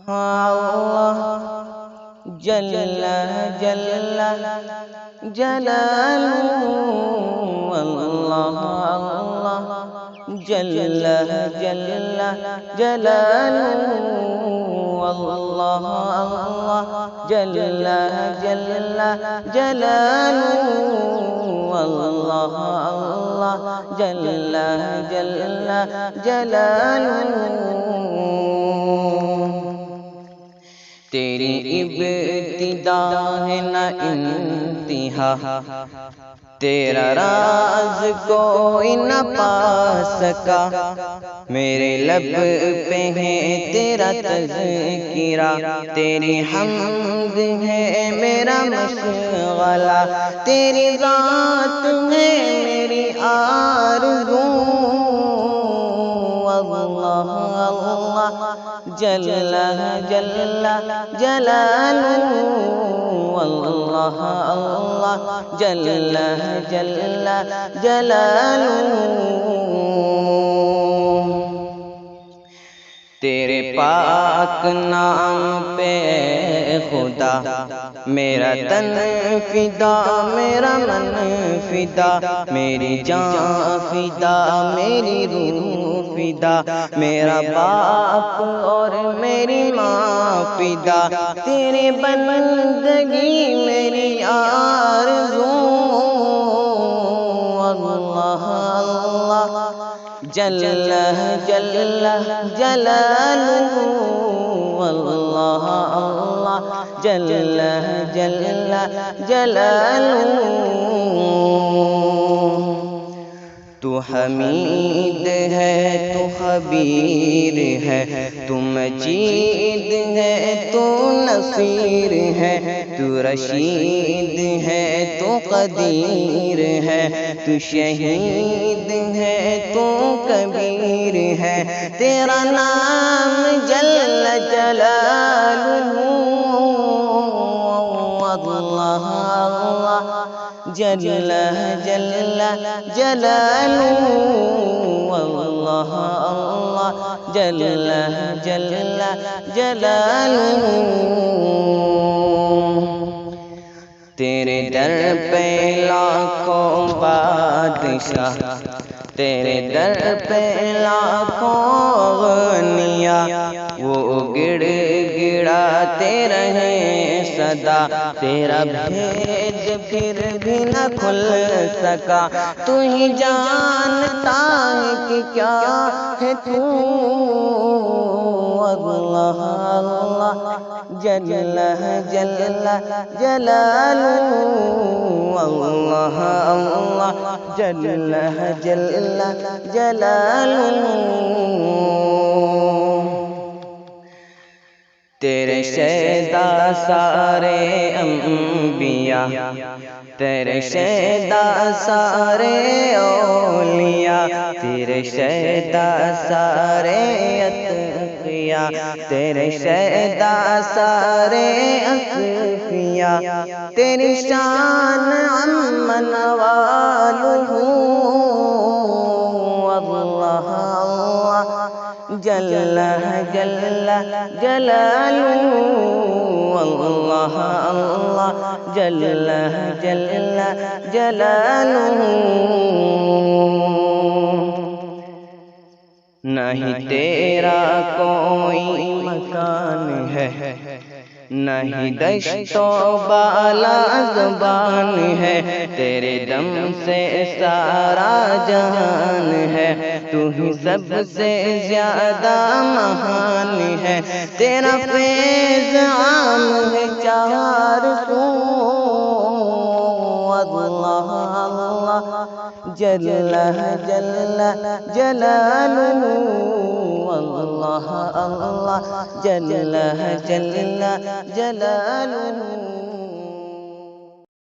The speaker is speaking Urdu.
اللہ جل جل جلالہ، اللہ اللہ جل جل جلالہ، اللہ اللہ جل جل جلالہ، اللہ اللہ جل جل جلالہ۔ تیری ابتدا ہے نہ انتہا، تیرا راز کوئی نہ پا سکا، میرے لب پہ ہے تیرا تذکرہ، تیری حمد ہے میرا مشغلہ، تیری ذات ہے میری آرزو، اللہ اللہ جل جل جلالہ، اللہ اللہ جل جل جلالہ۔ تیرے پاک نام پہ خدا میرا تن فدا، میرا من فدا، میری جان فدا، میری روح فدا، میرا باپ اور میری ماں فدا، تیری بندگی میری آرزو، اللہ اللہ جل جل جلالہ، اللہ اللہ جل جل جلالہ۔ تو حمید ہے تو خبیر ہے، تو مجید ہے تو نصیر ہے، تو رشید ہے تو قدیر ہے، تو شہید ہے تو کبیر ہے، تیرا نام جل جلالہ، اللہ اللہ جل جل جلالہ، اللہ اللہ جل جل جلالہ۔ تیرے در پہ لاکھوں بادشاہ، تیرے در پہ لاکھوں اغنیاء، وہ گڑ گڑاتے رہے صدا، تیرا بھیج پھر بھی نہ کھل سکا، تو ہی جانتا ہے کہ کیا ہے تو، اللہ اللہ جل جل جلالہ، اللہ اللہ جل جل جلالہ۔ تیرے شیدا سارے انبیاء، تیرے شیدا سارے اولیاء، تیرے شیدا سارے اتقیاء، تیرے شیدا سارے اصفیاء، تیری شان عم نوالہ، اللہ اللہ جل جل جلالہ، اللہ اللہ جل جل جلالہ۔ نہیں تیرا کوئی مکان ہے، نہیں دشت و بالا زبان ہے، تیرے دم سے سارا جہان ہے، تو ہی سب سے زیادہ مہان ہے، تیرا فیض عام ہے چار سو، اللہ اللہ جل جل جلالہ، اللہ اللہ جل جل جلالہ۔